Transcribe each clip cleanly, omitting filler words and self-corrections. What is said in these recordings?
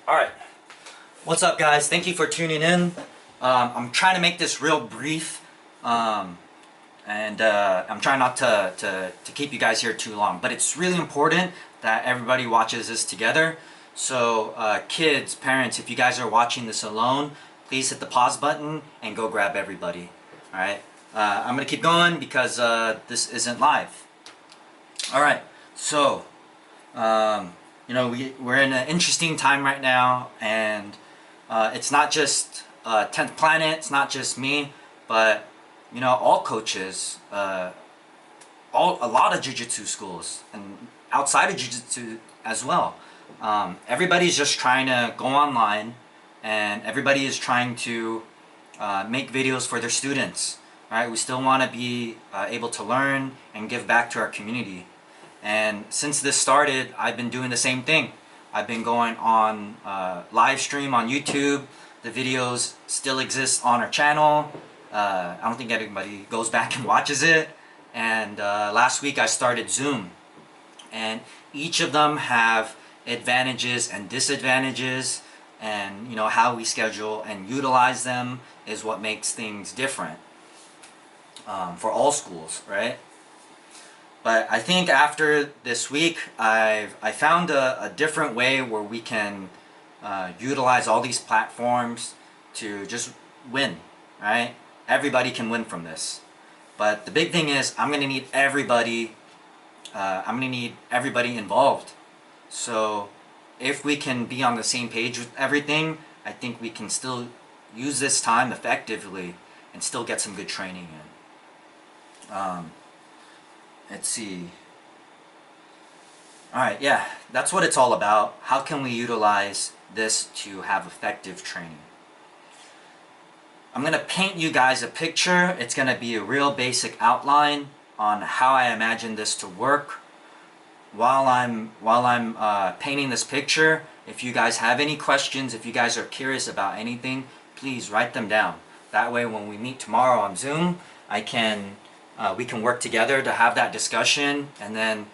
Alright, what's up guys? Thank you for tuning in. I'm trying to make this real brief, and I'm trying not to keep you guys here too long, but it's really important that everybody watches this together. So kids, parents, if you guys are watching this alone, please hit the pause button and go grab everybody. Alright, I'm going to keep going because this isn't live. Alright, so we're in an interesting time right now, and it's not just 10th Planet, it's not just me, but all coaches, a lot of jiu-jitsu schools, and outside of jiu-jitsu as well. Everybody's just trying to go online, and everybody is trying to make videos for their students. Right? We still want to be able to learn and give back to our community. And since this started, I've been doing the same thing. I've been going on live stream on YouTube. The videos still exist on our channel. I don't think anybody goes back and watches it. And last week I started Zoom. And each of them have advantages and disadvantages. And how we schedule and utilize them is what makes things different for all schools, right? But I think after this week, I found a different way where we can utilize all these platforms to just win, right? Everybody can win from this. But the big thing is, I'm gonna need everybody. I'm gonna need everybody involved. So if we can be on the same page with everything, I think we can still use this time effectively and still get some good training in. Let's see. Alright, yeah, that's what it's all about. How can we utilize this to have effective training? I'm going to paint you guys a picture. It's going to be a real basic outline on how I imagine this to work. While I'm painting this picture, if you guys have any questions, if you guys are curious about anything, please write them down. That way when we meet tomorrow on Zoom, we can work together to have that discussion, and then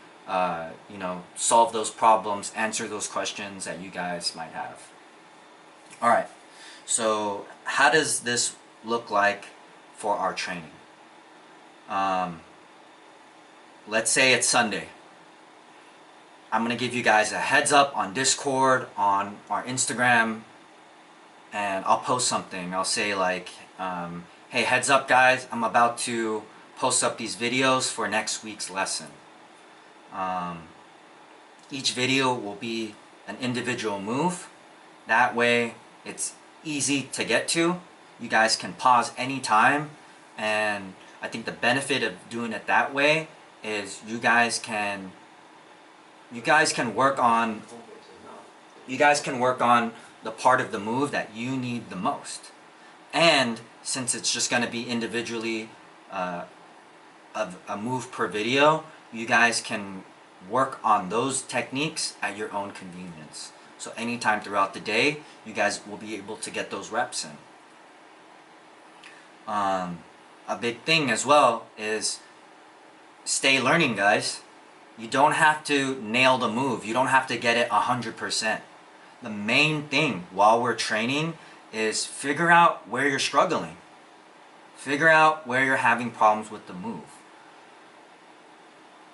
solve those problems, answer those questions that you guys might have. Alright, so how does this look like for our training? Let's say it's Sunday. I'm going to give you guys a heads up on Discord, on our Instagram, and I'll post something. I'll say like, hey, heads up guys, I'm about to post up these videos for next week's lesson. Each video will be an individual move. That way it's easy to get to. You guys can pause anytime, and I think the benefit of doing it that way is you guys can work on the part of the move that you need the most. And since it's just going to be individually of a move per video, you guys can work on those techniques at your own convenience. So anytime throughout the day, you guys will be able to get those reps in. A big thing as well is stay learning, guys. You don't have to nail the move. You don't have to get it 100%. The main thing while we're training is figure out where you're struggling. Figure out where you're having problems with the move.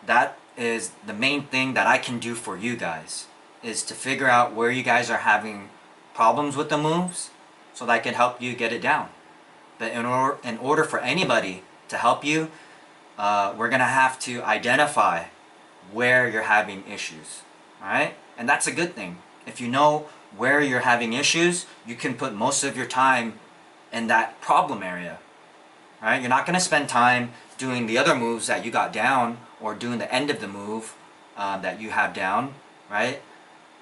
That is the main thing that I can do for you guys, is to figure out where you guys are having problems with the moves so that I can help you get it down. But in order for anybody to help you, we're going to have to identify where you're having issues. Alright? And that's a good thing. If you know where you're having issues, you can put most of your time in that problem area. Alright? You're not going to spend time doing the other moves that you got down, or doing the end of the move that you have down, right?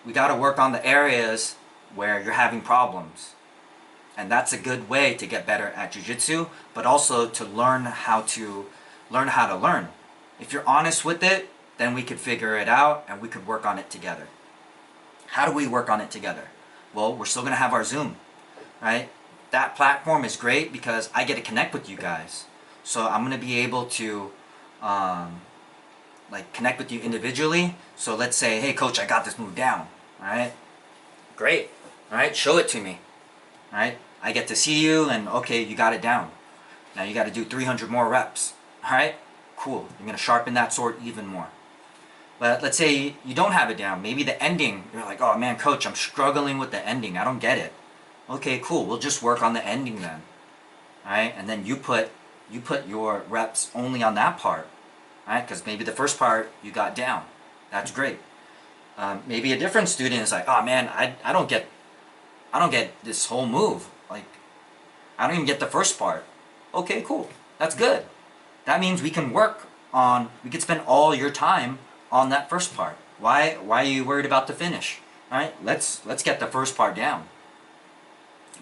We got to work on the areas where you're having problems. And that's a good way to get better at jiu-jitsu, but also to learn how to learn. If you're honest with it, then we could figure it out and we could work on it together. How do we work on it together? Well, we're still going to have our Zoom, right? That platform is great because I get to connect with you guys. So I'm going to be able to connect with you individually. So let's say, hey coach, I got this move down, right? Great. All right, show it to me. All right, I get to see you, and okay, you got it down. Now you got to do 300 more reps. All right, cool. You're gonna sharpen that sword even more. But let's say you don't have it down. Maybe the ending, you're like, oh man, coach, I'm struggling with the ending. I don't get it. Okay, cool. We'll just work on the ending then. All right, and then you put your reps only on that part. All right, because maybe the first part you got down. That's great. Maybe a different student is like, oh man, I don't get this whole move. Like, I don't even get the first part. Okay, cool. That's good. That means we can we can spend all your time on that first part. Why are you worried about the finish? All right, let's get the first part down.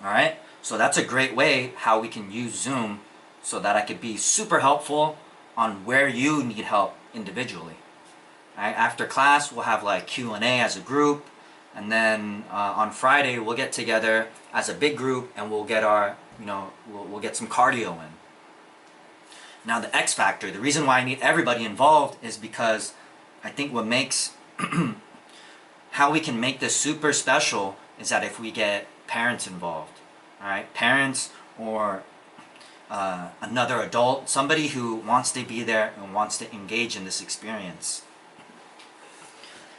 All right, so that's a great way how we can use Zoom so that I could be super helpful on where you need help individually. All right, after class, we'll have like Q&A as a group, and then on Friday we'll get together as a big group and we'll get our, we'll get some cardio in. Now the X factor, the reason why I need everybody involved is because I think what makes how we can make this super special is that if we get parents involved, all right, parents or another adult, somebody who wants to be there and wants to engage in this experience.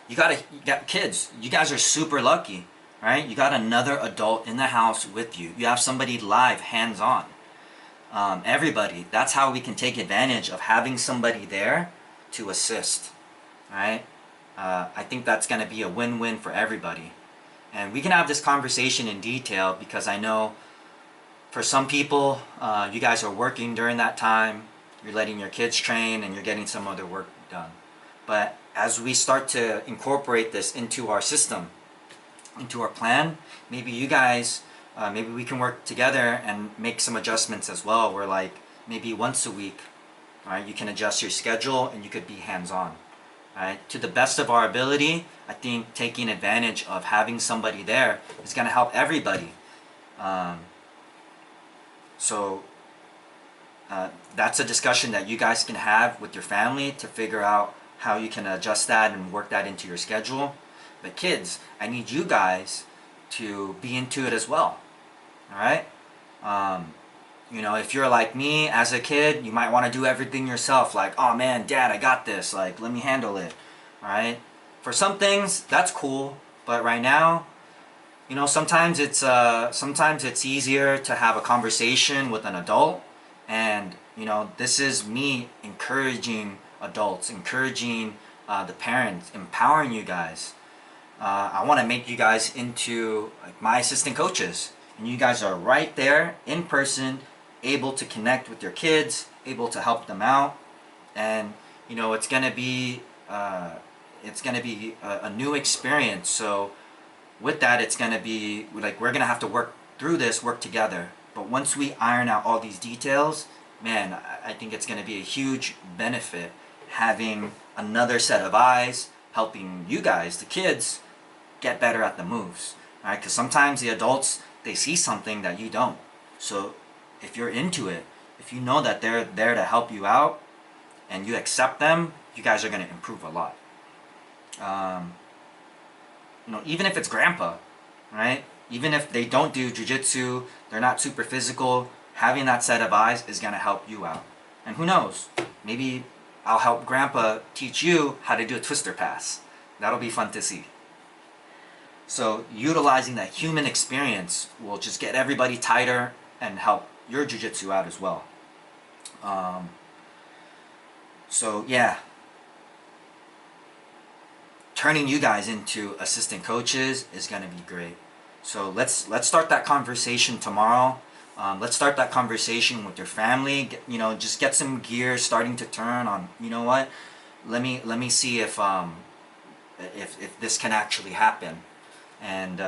You got kids. You guys are super lucky, right? You got another adult in the house with you. You have somebody live, hands-on. Everybody. That's how we can take advantage of having somebody there to assist, right? I think that's going to be a win-win for everybody. And we can have this conversation in detail because I know for some people, you guys are working during that time, you're letting your kids train, and you're getting some other work done. But as we start to incorporate this into our system, into our plan, maybe you guys, maybe we can work together and make some adjustments as well, where like maybe once a week, right, you can adjust your schedule and you could be hands-on. Right? To the best of our ability, I think taking advantage of having somebody there is going to help everybody. So that's a discussion that you guys can have with your family to figure out how you can adjust that and work that into your schedule. But kids, I need you guys to be into it as well. All right? If you're like me as a kid, you might want to do everything yourself. Like, oh man, dad, I got this. Like, let me handle it. All right? For some things, that's cool. But right now, sometimes it's easier to have a conversation with an adult. And, this is me encouraging adults, encouraging the parents, empowering you guys. I want to make you guys into like my assistant coaches. And you guys are right there in person, able to connect with your kids, able to help them out. And, it's going to be a new experience. So with that, it's going to be like we're going to have to work through this, work together. But once we iron out all these details, man, I think it's going to be a huge benefit having another set of eyes helping you guys, the kids, get better at the moves. Right? Because sometimes the adults, they see something that you don't. So if you're into it, if you know that they're there to help you out and you accept them, you guys are going to improve a lot. Even if it's grandpa, right? Even if they don't do jiu-jitsu, they're not super physical, having that set of eyes is going to help you out. And who knows, maybe I'll help grandpa teach you how to do a twister pass. That'll be fun to see. So utilizing that human experience will just get everybody tighter and help your jiu-jitsu out as well. So yeah, turning you guys into assistant coaches is going to be great. So let's start that conversation tomorrow. Let's start that conversation with your family. Just get some gear starting to turn on. You know what? Let me see if this can actually happen, and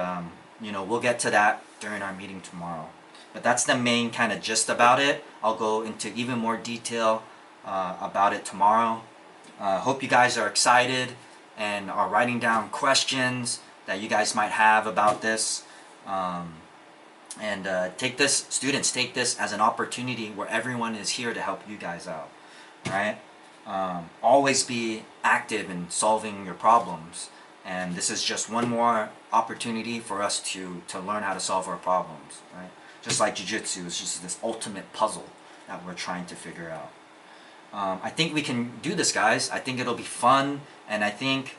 we'll get to that during our meeting tomorrow. But that's the main kind of gist about it. I'll go into even more detail about it tomorrow. Hope you guys are excited and are writing down questions that you guys might have about this. Students, take this as an opportunity where everyone is here to help you guys out, right? Always be active in solving your problems. and this is just one more opportunity for us to learn how to solve our problems, right? Just like jiu-jitsu is just this ultimate puzzle that we're trying to figure out. I think we can do this, guys. I think it'll be fun, and I think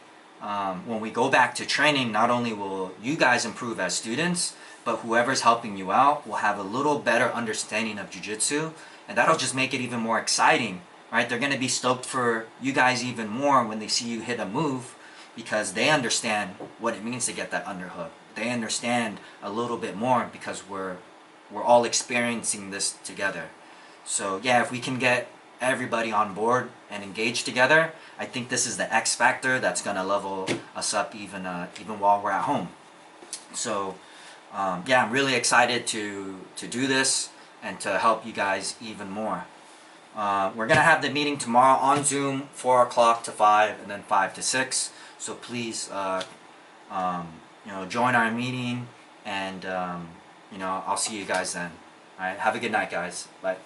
when we go back to training, not only will you guys improve as students, but whoever's helping you out will have a little better understanding of jiu-jitsu, and that'll just make it even more exciting, right? They're going to be stoked for you guys even more when they see you hit a move, because they understand what it means to get that underhook. They understand a little bit more because we're all experiencing this together. So yeah, if we can get everybody on board and engaged together, I think this is the X factor that's gonna level us up even while we're at home. So yeah, I'm really excited to do this and to help you guys even more. We're gonna have the meeting tomorrow on Zoom, 4 o'clock to 5, and then 5 to 6. So please, join our meeting, and I'll see you guys then. All right, have a good night, guys. Bye.